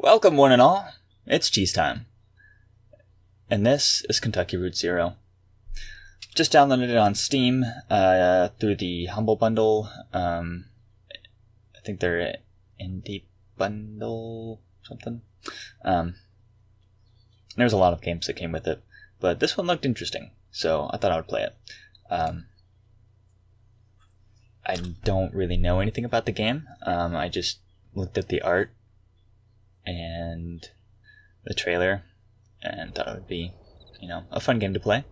Welcome one and all, it's CheeseTyme, and this is Kentucky Route Zero. Just downloaded it on Steam through the Humble Bundle. I think they're Indie Bundle something. There's a lot of games that came with it, but this one looked interesting, so I thought I would play it. I don't really know anything about the game. I just looked at the art and the trailer and thought it would be, a fun game to play.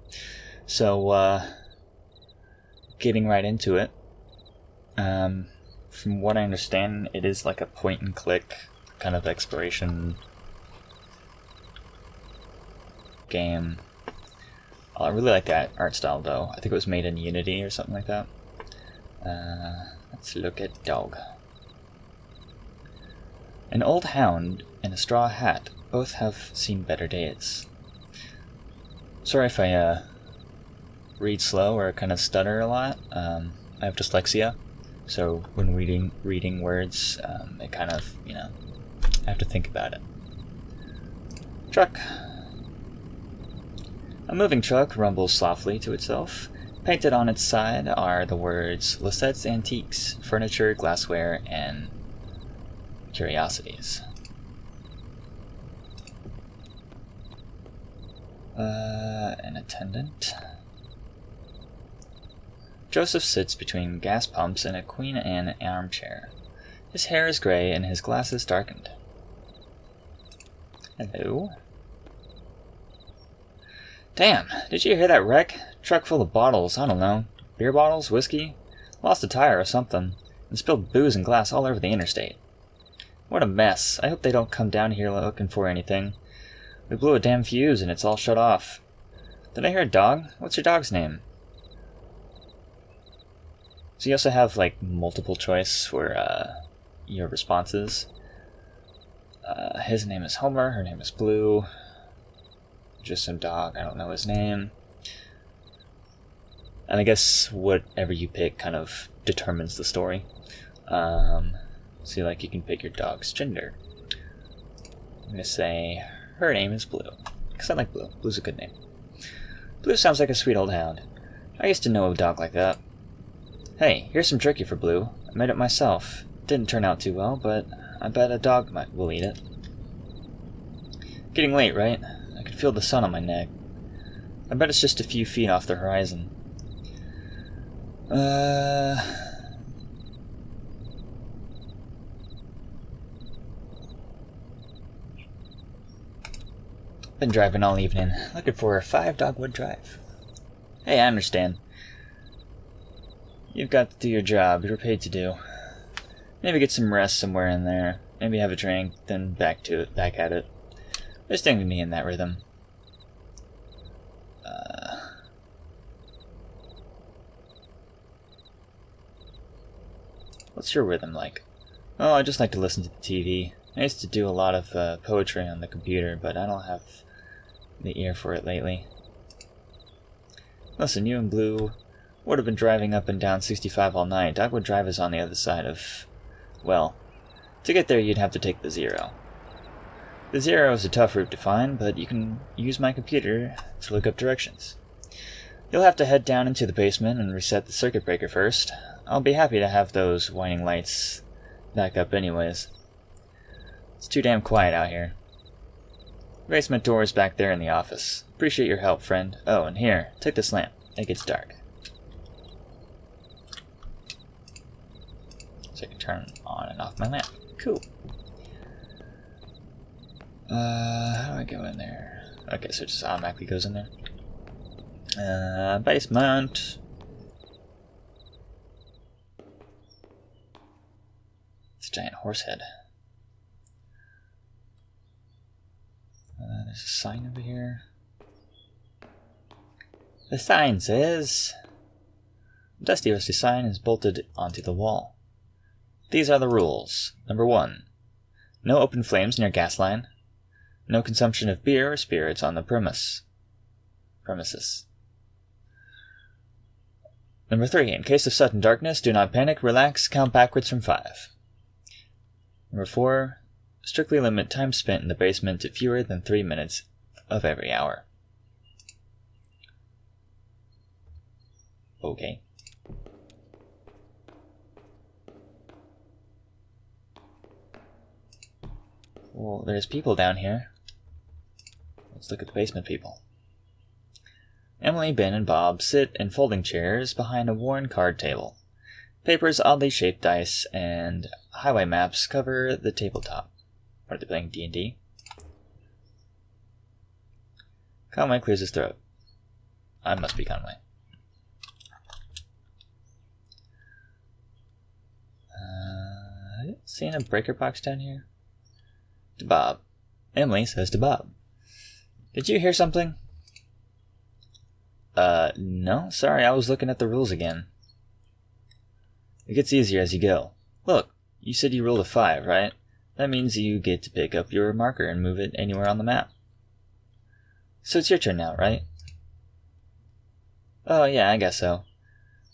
So, getting right into it. From what I understand, it is like a point and click kind of exploration game. I really like that art style though. I think it was made in Unity or something like that. Let's look at dog. An old hound and a straw hat both have seen better days. Sorry if I read slow or kind of stutter a lot. I have dyslexia, so when reading words, it kind of, I have to think about it. Truck. A moving truck rumbles softly to itself. Painted on its side are the words Lissette's Antiques, Furniture, Glassware, and Curiosities. An attendant. Joseph sits between gas pumps and a Queen Anne armchair. His hair is gray and his glasses darkened. Hello? Damn, did you hear that wreck? Truck full of bottles, I don't know. Beer bottles, whiskey? Lost a tire or something, and spilled booze and glass all over the interstate. What a mess. I hope they don't come down here looking for anything. We blew a damn fuse and it's all shut off. Did I hear a dog? What's your dog's name? So you also have, multiple choice for, your responses. His name is Homer, her name is Blue. Just some dog, I don't know his name. And I guess whatever you pick kind of determines the story. So you can pick your dog's gender. I'm gonna say her name is Blue, because I like Blue. Blue's a good name. Blue sounds like a sweet old hound. I used to know a dog like that. Hey, here's some jerky for Blue. I made it myself. Didn't turn out too well, but I bet a dog will eat it. Getting late, right? I can feel the sun on my neck. I bet it's just a few feet off the horizon. Been driving all evening, looking for a 5 Dogwood Drive. Hey, I understand. You've got to do your job, you're paid to do. Maybe get some rest somewhere in there. Maybe have a drink, then back at it. Just don't me in that rhythm. What's your rhythm like? Oh, I just like to listen to the TV. I used to do a lot of poetry on the computer, but I don't have the ear for it lately. Listen, you and Blue would have been driving up and down 65 all night. Dogwood Drive is on the other side of... Well, to get there you'd have to take the 0. The 0 is a tough route to find, but you can use my computer to look up directions. You'll have to head down into the basement and reset the circuit breaker first. I'll be happy to have those whining lights back up anyways. It's too damn quiet out here. Basement door is back there in the office. Appreciate your help, friend. Oh, and here, take this lamp. It gets dark. So I can turn on and off my lamp. Cool. How do I go in there? Okay, so it just automatically goes in there. Basement. It's a giant horse head. There's a sign over here. The sign says... Dusty rusty sign is bolted onto the wall. These are the rules. Number 1. No open flames near gas line. No consumption of beer or spirits on the premises. Number 3. In case of sudden darkness, do not panic, relax, count backwards from 5. Number 4. Strictly limit time spent in the basement to fewer than 3 minutes of every hour. Okay. Well, there's people down here. Let's look at the basement people. Emily, Ben, and Bob sit in folding chairs behind a worn card table. Papers, oddly shaped dice, and highway maps cover the tabletop. Are they playing D&D? Conway clears his throat. I must be Conway. Seeing a breaker box down here? To Bob. Emily says to Bob, "Did you hear something?" No, sorry, I was looking at the rules again. It gets easier as you go. Look, you said you rolled a 5, right? That means you get to pick up your marker and move it anywhere on the map. So it's your turn now, right? Oh, yeah, I guess so.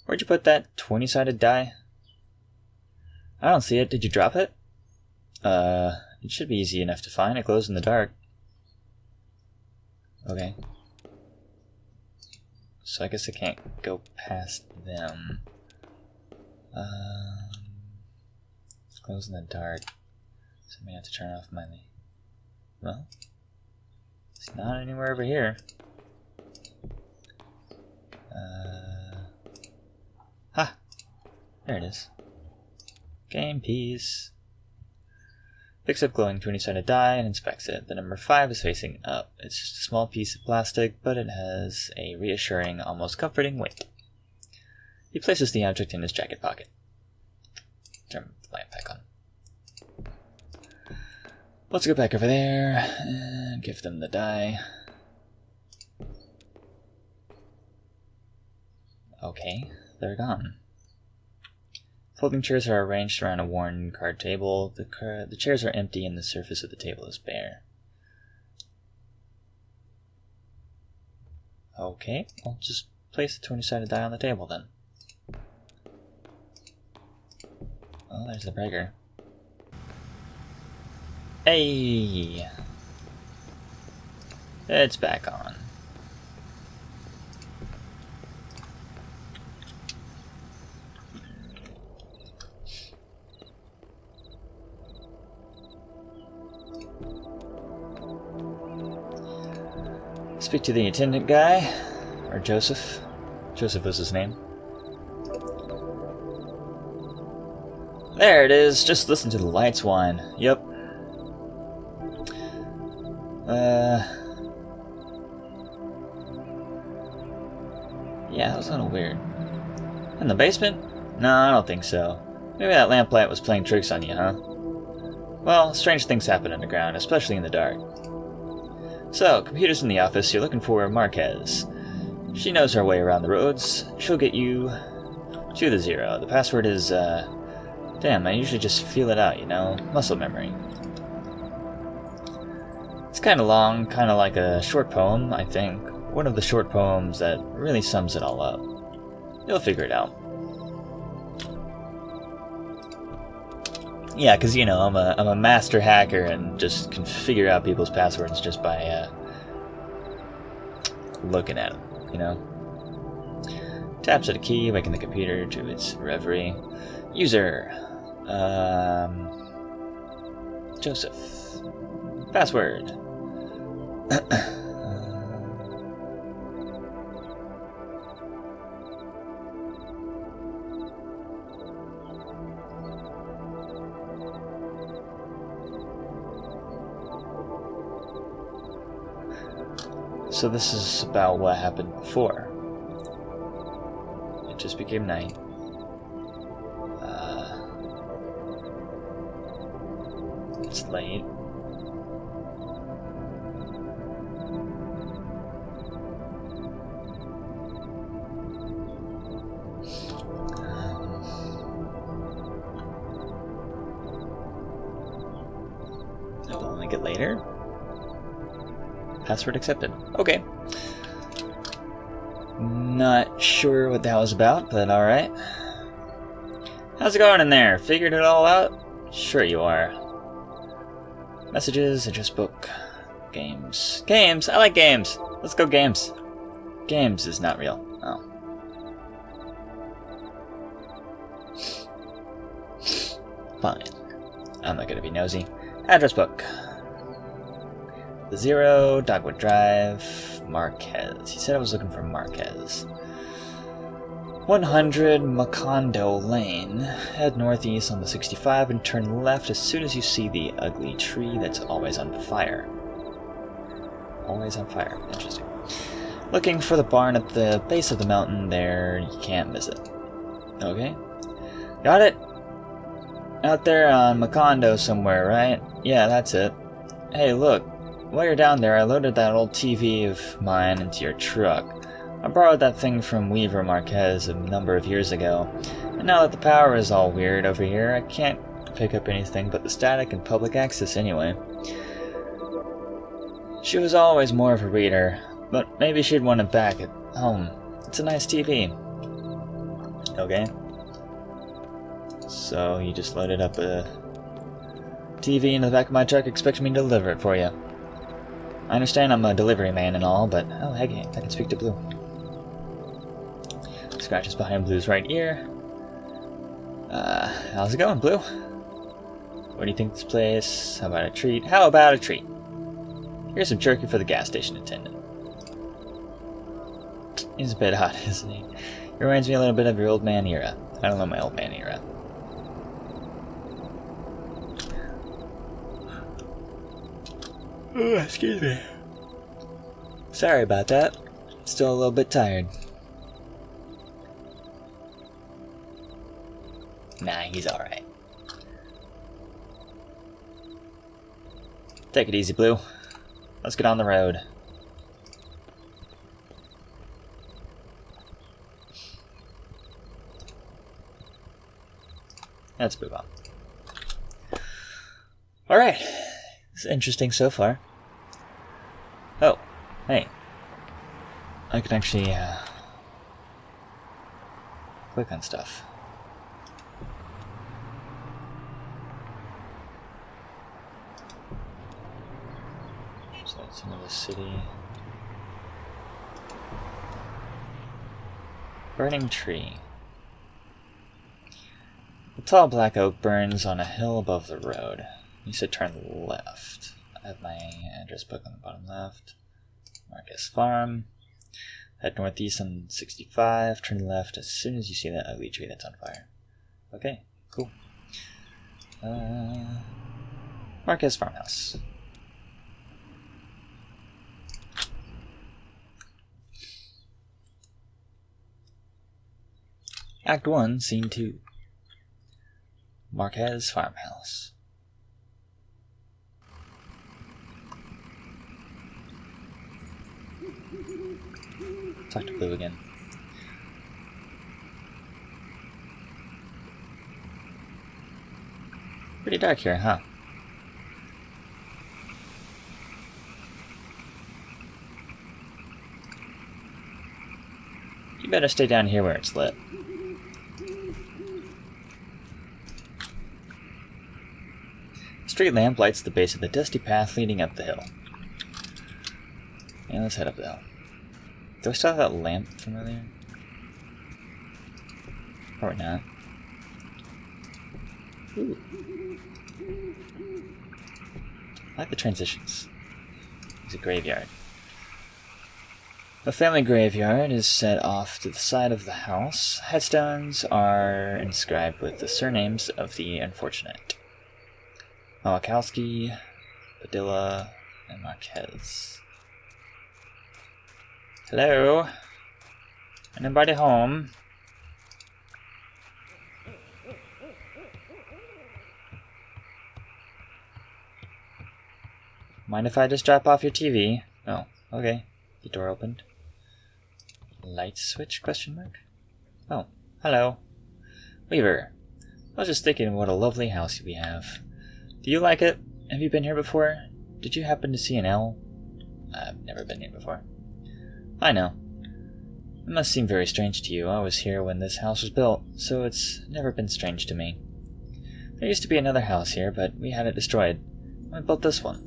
Where'd you put that 20-sided die? I don't see it. Did you drop it? It should be easy enough to find. It glows in the dark. Okay. So I guess I can't go past them. It glows in the dark. So I may have to turn off my... Well, it's not anywhere over here. Ha! There it is. Game piece. Picks up glowing 20-sided die and inspects it. The number 5 is facing up. It's just a small piece of plastic, but it has a reassuring, almost comforting weight. He places the object in his jacket pocket. Turn the lamp back on. Let's go back over there and give them the die. Okay, they're gone. Folding chairs are arranged around a worn card table. The chairs are empty and the surface of the table is bare. Okay, I'll just place the 20-sided die on the table then. Oh, there's the breaker. Hey! It's back on. Speak to the attendant guy, or Joseph. Joseph was his name. There it is, just listen to the lights whine. Yep. Yeah, that was a little weird. In the basement? No, I don't think so. Maybe that lamplight was playing tricks on you, huh? Well, strange things happen underground, especially in the dark. So, computer's in the office, you're looking for Marquez. She knows her way around the roads. She'll get you to the 0. The password is, damn, I usually just feel it out, you know? Muscle memory. It's kinda long, kinda like a short poem, I think. One of the short poems that really sums it all up. You'll figure it out. Yeah, because, you know, I'm a master hacker and just can figure out people's passwords just by looking at them, you know? Taps at a key, waking the computer to its reverie. User. Joseph. Password. So this is about what happened before. It just became night. It's late. It'll only get later. Password accepted. Okay. Not sure what that was about, but alright. How's it going in there? Figured it all out? Sure you are. Messages, address book, games. Games! I like games! Let's go games. Games is not real. Oh. Fine. I'm not gonna be nosy. Address book. The Zero, Dogwood Drive, Marquez. He said I was looking for Marquez. 100 Macondo Lane. Head northeast on the 65 and turn left as soon as you see the ugly tree that's always on fire. Always on fire. Interesting. Looking for the barn at the base of the mountain there. You can't miss it. Okay. Got it? Out there on Macondo somewhere, right? Yeah, that's it. Hey, look. While you're down there, I loaded that old TV of mine into your truck. I borrowed that thing from Weaver Marquez a number of years ago, and now that the power is all weird over here, I can't pick up anything but the static and public access anyway. She was always more of a reader, but maybe she'd want it back at home. It's a nice TV. Okay. So you just loaded up a TV in the back of my truck expecting me to deliver it for you. I understand I'm a delivery man and all, but oh heck, I can speak to Blue. Scratches behind Blue's right ear. How's it going, Blue? What do you think of this place? How about a treat? How about a treat? Here's some jerky for the gas station attendant. He's a bit odd, isn't he? He reminds me a little bit of your old man era. I don't know my old man era. Oh, excuse me. Sorry about that. Still a little bit tired. Nah, he's alright. Take it easy, Blue. Let's get on the road. Let's move on. Alright. This is interesting so far. Oh, hey. I can actually click on stuff. So that's another city. Burning tree. The tall black oak burns on a hill above the road. You said turn left. I have my address book on the bottom left. Marcus Farm. Head northeast on 65. Turn left as soon as you see that ugly tree that's on fire. Okay, cool. Marcus Farmhouse. Act 1, Scene 2. Marquez Farmhouse. Talk to Blue again. Pretty dark here, huh? You better stay down here where it's lit. A street lamp lights the base of the dusty path leading up the hill. And let's head up the hill. Do I still have that lamp from earlier? Probably not. Ooh. I like the transitions. It's a graveyard. A family graveyard is set off to the side of the house. Headstones are inscribed with the surnames of the unfortunate. Malakowski, Padilla, and Marquez. Hello? Anybody home? Mind if I just drop off your TV? Oh, okay. The door opened. Light switch? Question mark? Oh, hello. Weaver. I was just thinking what a lovely house we have. Do you like it? Have you been here before? Did you happen to see an L? I've never been here before. I know. It must seem very strange to you. I was here when this house was built, so it's never been strange to me. There used to be another house here, but we had it destroyed. I built this one.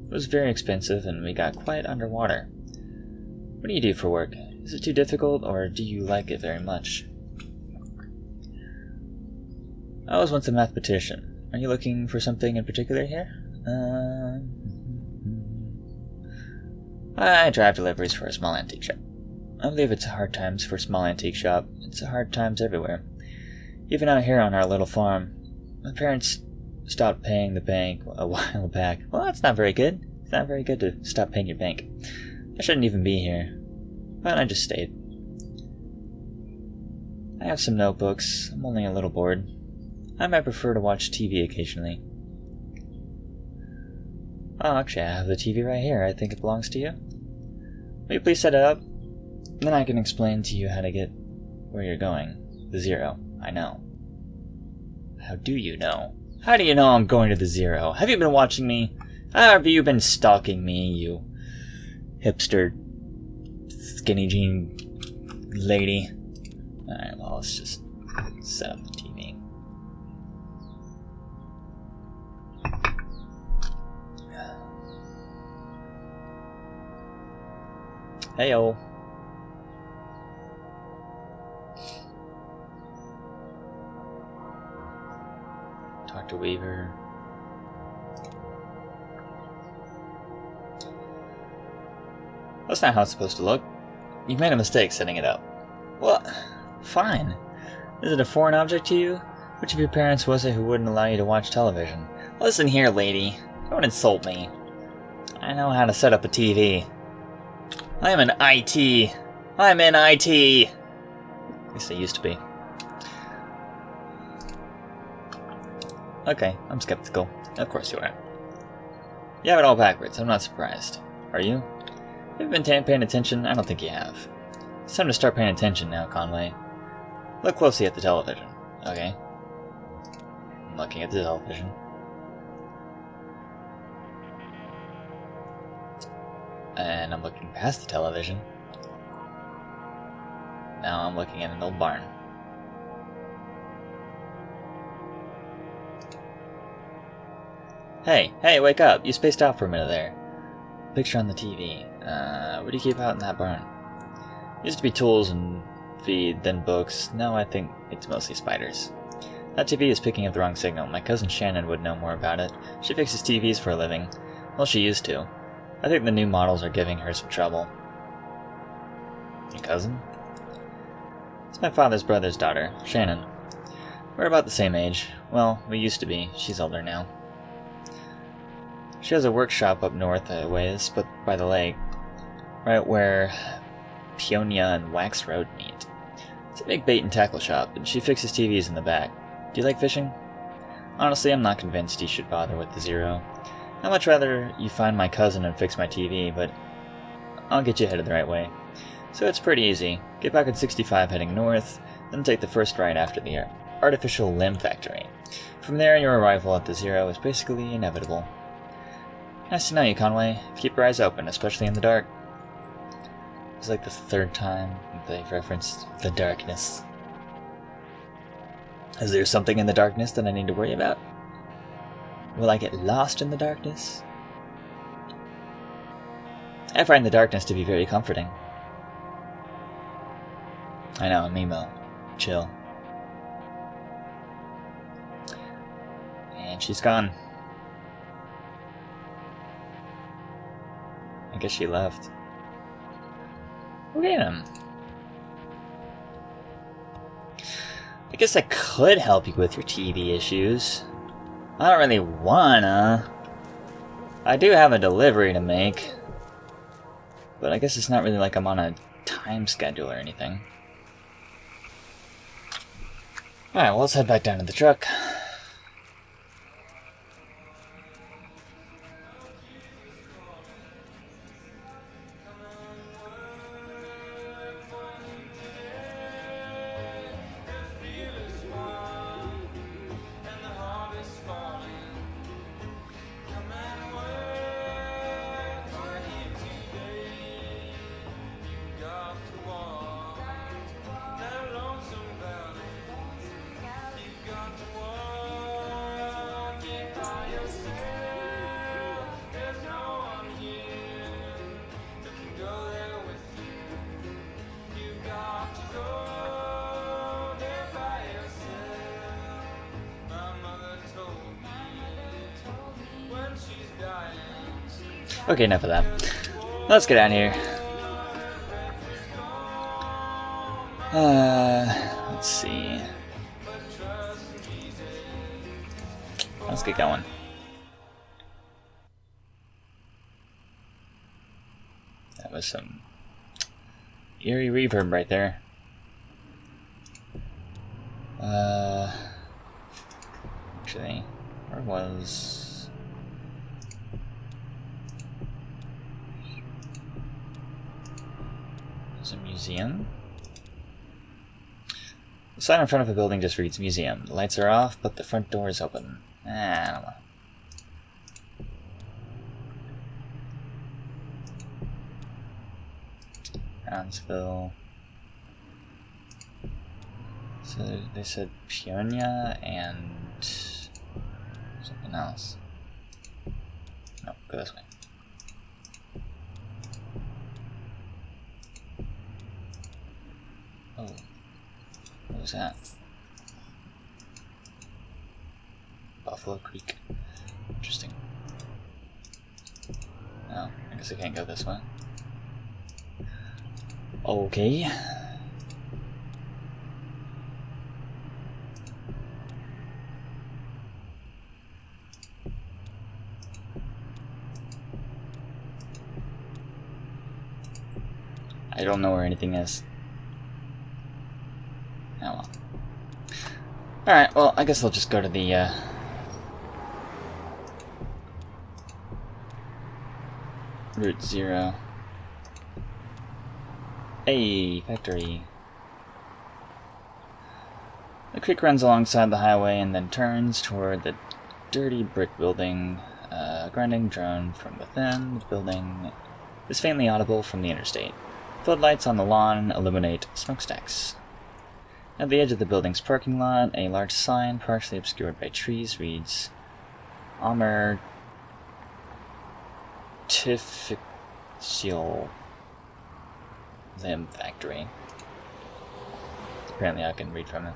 It was very expensive and we got quite underwater. What do you do for work? Is it too difficult or do you like it very much? I was once a mathematician. Are you looking for something in particular here? I drive deliveries for a small antique shop. I believe it's hard times for a small antique shop. It's hard times everywhere. Even out here on our little farm. My parents stopped paying the bank a while back. Well, that's not very good. It's not very good to stop paying your bank. I shouldn't even be here. But I just stayed. I have some notebooks. I'm only a little bored. I might prefer to watch TV occasionally. Oh, actually, I have the TV right here. I think it belongs to you. Will you please set it up? Then I can explain to you how to get where you're going. The Zero. I know. How do you know? How do you know I'm going to the Zero? Have you been watching me? Have you been stalking me, you hipster skinny jean lady? Alright, well, let's just set up the TV. Heyo. Talk to Weaver. That's not how it's supposed to look. You've made a mistake setting it up. Well, fine. Is it a foreign object to you? Which of your parents was it who wouldn't allow you to watch television? Listen here, lady. Don't insult me. I know how to set up a TV. I'm an IT. I'm in IT. At least I used to be. Okay, I'm skeptical. Of course you are. You have it all backwards. I'm not surprised. Are you? Have you been paying attention? I don't think you have. It's time to start paying attention now, Conway. Look closely at the television. Okay. I'm looking at the television. And I'm looking past the television. Now I'm looking at an old barn. Hey, wake up! You spaced out for a minute there. Picture on the TV. What do you keep out in that barn? Used to be tools and feed, then books. Now I think it's mostly spiders. That TV is picking up the wrong signal. My cousin Shannon would know more about it. She fixes TVs for a living. Well, she used to. I think the new models are giving her some trouble. Your cousin? It's my father's brother's daughter, Shannon. We're about the same age. Well, we used to be. She's older now. She has a workshop up north a ways, but by the lake. Right where Peonia and Wax Road meet. It's a big bait and tackle shop, and she fixes TVs in the back. Do you like fishing? Honestly, I'm not convinced you should bother with the Zero. I'd much rather you find my cousin and fix my TV, but I'll get you headed the right way. So it's pretty easy. Get back on 65 heading north, then take the first right after the artificial limb factory. From there, your arrival at the Zero is basically inevitable. Nice to know you, Conway. Keep your eyes open, especially in the dark. It's like the third time they've referenced the darkness. Is there something in the darkness that I need to worry about? Will I get lost in the darkness? I find the darkness to be very comforting. I know, I'm emo. Chill. And she's gone. I guess she left. Look at him. I guess I could help you with your TV issues. I don't really wanna. I do have a delivery to make. But I guess it's not really like I'm on a time schedule or anything. Alright, well, let's head back down to the truck. Okay, enough of that. Let's get out of here. Let's see. Let's get going. That was some eerie reverb right there. Actually, where was... There's a museum? The sign in front of the building just reads museum. The lights are off, but the front door is open. I don't know. Brownsville. So they said Peonia and something else. No, go this way. Oh, what was that? Buffalo Creek. Interesting. No, I guess I can't go this way. Okay. I don't know where anything is. Oh well. Alright, well, I guess I'll just go to the, Route 0. Hey, factory. The creek runs alongside the highway and then turns toward the dirty brick building. A grinding drone from within the building is faintly audible from the interstate. Floodlights on the lawn illuminate smokestacks. At the edge of the building's parking lot, a large sign, partially obscured by trees, reads Armor Artificial Limb Factory. Apparently I can read from it.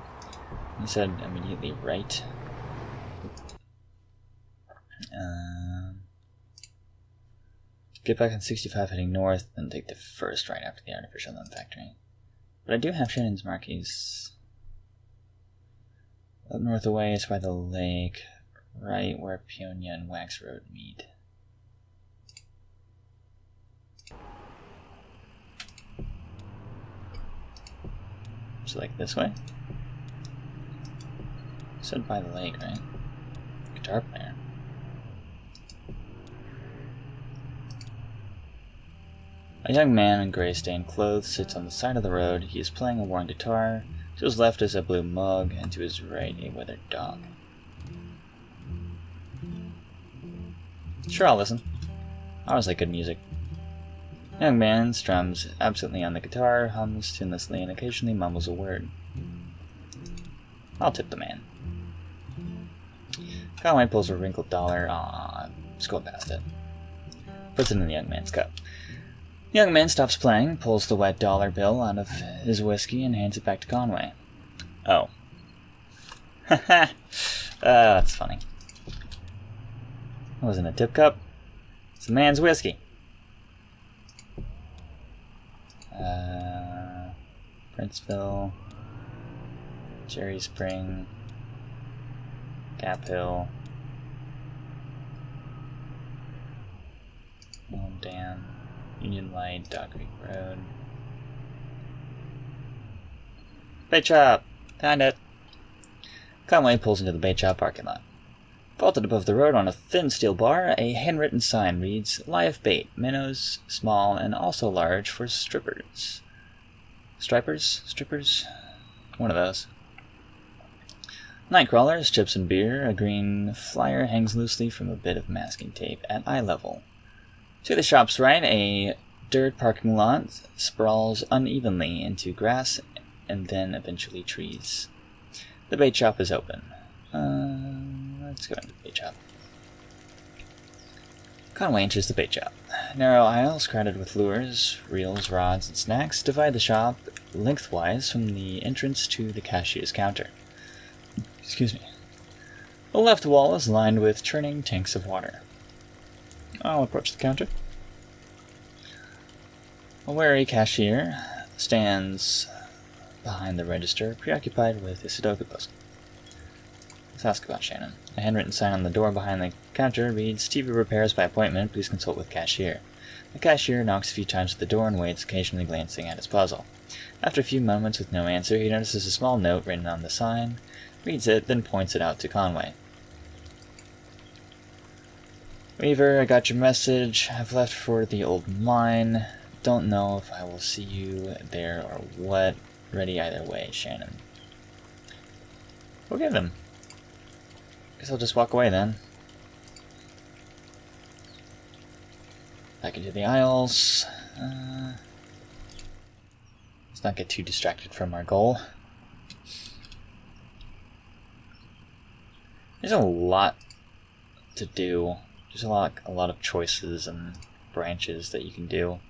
He said immediately right. Get back on 65 heading north, then take the first right after the artificial limb factory. But I do have Shannon's marquees. Up north away is by the lake, right where Peonia and Wax Road meet. So like this way? Said by the lake, right? Guitar player. A young man in gray-stained clothes sits on the side of the road. He is playing a worn guitar. To his left is a blue mug, and to his right a withered dog. Sure, I'll listen. I always like good music. The young man strums absently on the guitar, hums tunelessly, and occasionally mumbles a word. I'll tip the man. Conway pulls a wrinkled dollar. Scroll past it. Puts it in the young man's cup. The young man stops playing, pulls the wet dollar bill out of his whiskey, and hands it back to Conway. Oh. Haha. That's funny. It wasn't a tip cup. It's a man's whiskey. Princeville, Cherry Spring, Gap Hill, Lone Dam, Union Light, Dog Creek Road. Bait shop! Found it! Conway pulls into the bait shop parking lot. Vaulted above the road on a thin steel bar, a handwritten sign reads, Live bait, minnows, small and also large for strippers. Stripers? Strippers? One of those. Night crawlers, chips and beer. A green flyer hangs loosely from a bit of masking tape at eye level. To the shop's right, a dirt parking lot sprawls unevenly into grass and then eventually trees. The bait shop is open. Let's go into the bait shop. Conway enters the bait shop. Narrow aisles crowded with lures, reels, rods, and snacks divide the shop lengthwise from the entrance to the cashier's counter. Excuse me. The left wall is lined with churning tanks of water. I'll approach the counter. A wary cashier stands behind the register, preoccupied with his Sudoku puzzle. Let's ask about Shannon. A handwritten sign on the door behind the counter reads, TV repairs by appointment, please consult with cashier. The cashier knocks a few times at the door and waits, occasionally glancing at his puzzle. After a few moments with no answer, he notices a small note written on the sign, reads it, then points it out to Conway. Weaver, I got your message. I've left for the old mine. Don't know if I will see you there or what. Ready either way, Shannon. We'll give them. Guess I'll just walk away then. Back into the aisles. Let's not get too distracted from our goal. There's a lot to do. There's a lot of choices and branches that you can do.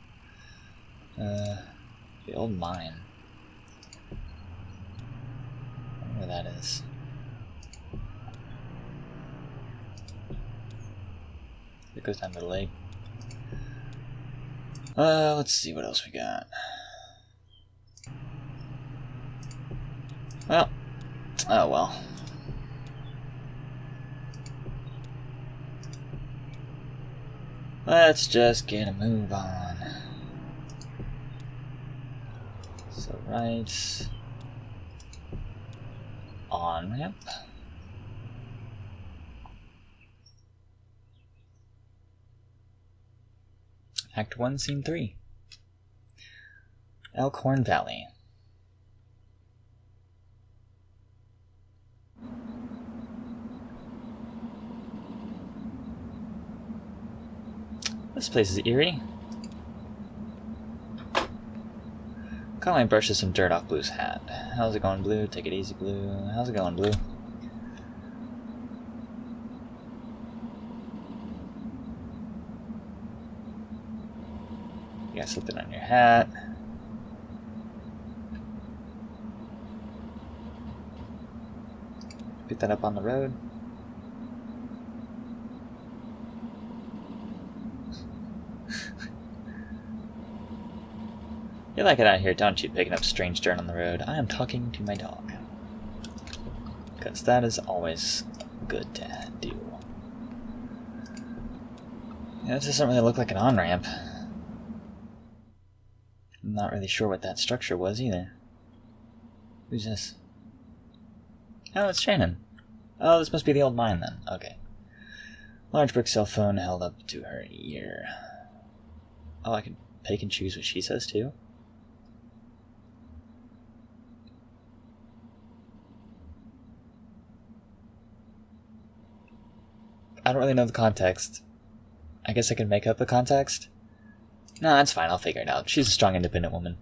The old mine. I don't know where that is. It goes down to the lake. Let's see what else we got. Well, oh well. Let's just get a move on. So right on ramp. Act 1, Scene 3. Elkhorn Valley. This place is eerie. Colleen brushes some dirt off Blue's hat. How's it going, Blue? Take it easy, Blue. How's it going, Blue? You got something on your hat. Pick that up on the road. You like it out here, don't you, picking up strange dirt on the road? I am talking to my dog. Because that is always good to do. Yeah, this doesn't really look like an on-ramp. I'm not really sure what that structure was either. Who's this? Oh, it's Shannon. Oh, this must be the old mine then. Okay. Large brick cell phone held up to her ear. Oh, I can pick and choose what she says too? I don't really know the context. I guess I can make up the context? No, that's fine, I'll figure it out. She's a strong, independent woman.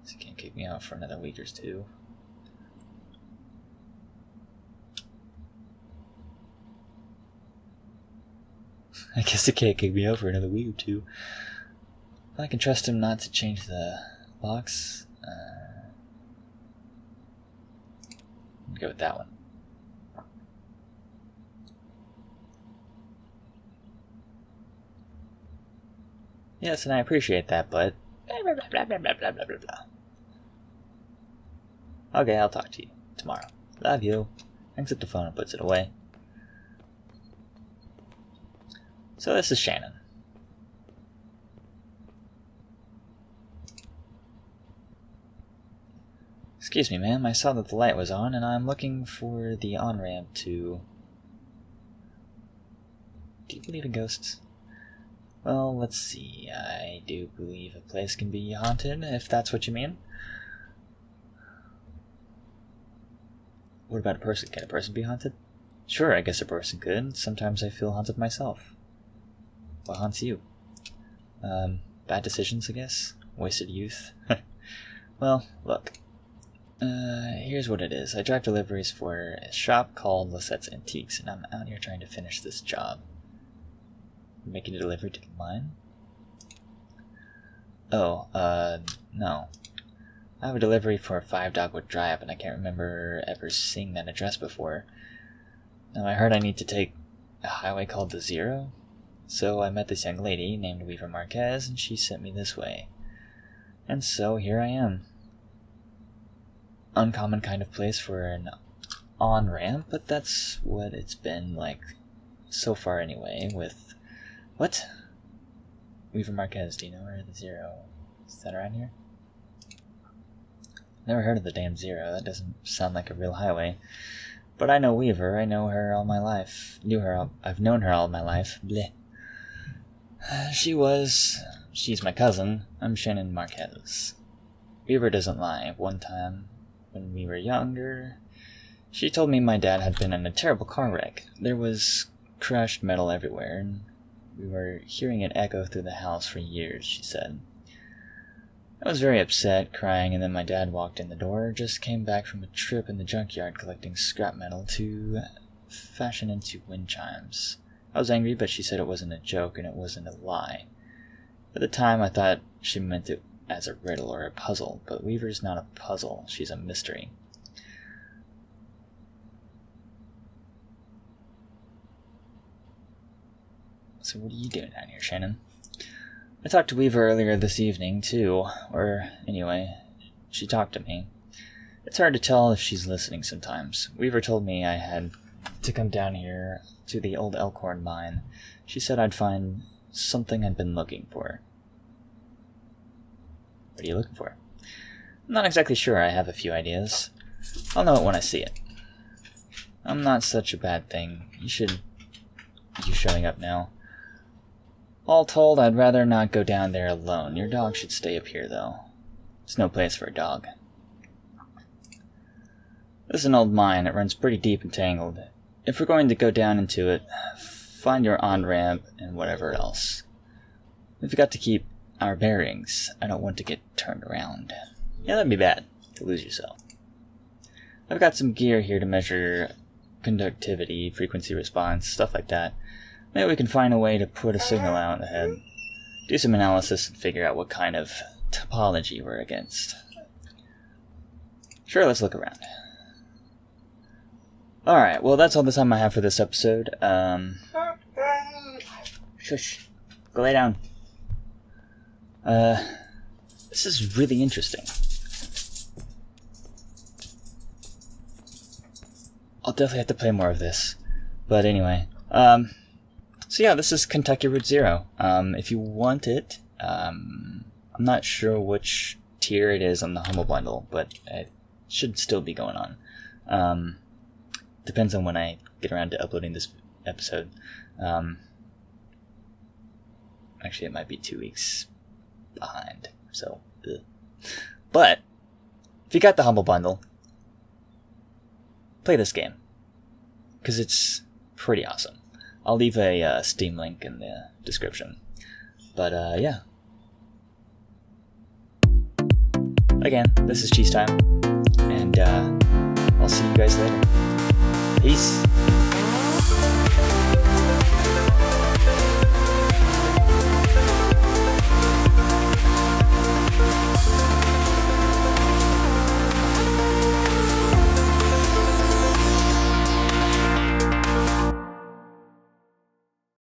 She can't kick me out for another week or two. I guess he can't kick me out for another week or two. I can trust him not to change the locks. I'll go with that one. Yes, and I appreciate that, but... blah, blah, blah, blah, blah, blah, blah, blah. Okay, I'll talk to you tomorrow. Love you. Hangs up the phone and puts it away. So this is Shannon. Excuse me, ma'am. I saw that the light was on, and I'm looking for the on-ramp to... Do you believe in ghosts? Well, let's see. I do believe a place can be haunted, if that's what you mean. What about a person? Can a person be haunted? Sure, I guess a person could. Sometimes I feel haunted myself. What haunts you? Bad decisions, I guess? Wasted youth? Well, look. Here's what it is. I drive deliveries for a shop called Lisette's Antiques, and I'm out here trying to finish this job. Making a delivery to the mine? Oh, no. I have a delivery for 5 Dogwood Drive, and I can't remember ever seeing that address before. Now, I heard I need to take a highway called the Zero. So I met this young lady named Weaver Marquez, and she sent me this way. And so here I am. Uncommon kind of place for an on-ramp, but that's what it's been like so far anyway, with... What? Weaver Marquez, do you know where the Zero? Is that around here? Never heard of the damn Zero. That doesn't sound like a real highway. But I know Weaver. I know her all my life. I've known her all my life. Bleh. She's my cousin. I'm Shannon Marquez. Weaver doesn't lie. One time, when we were younger, she told me my dad had been in a terrible car wreck. There was crushed metal everywhere, and we were hearing it echo through the house for years, she said. I was very upset, crying, and then my dad walked in the door, just came back from a trip in the junkyard collecting scrap metal to fashion into wind chimes. I was angry, but she said it wasn't a joke and it wasn't a lie. At the time, I thought she meant it as a riddle or a puzzle, but Weaver's not a puzzle, she's a mystery. So what are you doing down here, Shannon? I talked to Weaver earlier this evening, too. Or, anyway, she talked to me. It's hard to tell if she's listening sometimes. Weaver told me I had to come down here to the old Elkhorn mine. She said I'd find something I'd been looking for. What are you looking for? I'm not exactly sure. I have a few ideas. I'll know it when I see it. I'm not such a bad thing. You showing up now. All told, I'd rather not go down there alone. Your dog should stay up here, though. It's no place for a dog. This is an old mine. It runs pretty deep and tangled. If we're going to go down into it, find your on-ramp and whatever else. We've got to keep our bearings. I don't want to get turned around. Yeah, that'd be bad, to lose yourself. I've got some gear here to measure conductivity, frequency response, stuff like that. Maybe we can find a way to put a signal out ahead. Do some analysis and figure out what kind of topology we're against. Sure, let's look around. Alright, well that's all the time I have for this episode. Shush. Go lay down. This is really interesting. I'll definitely have to play more of this. But anyway, so yeah, this is Kentucky Route Zero. If you want it, I'm not sure which tier it is on the Humble Bundle, but it should still be going on. Depends on when I get around to uploading this episode. Actually, it might be 2 weeks behind, so... Ugh. But, if you got the Humble Bundle, play this game, because it's pretty awesome. I'll leave a Steam link in the description. But, yeah. Again, this is CheeseTyme, and I'll see you guys later. Peace!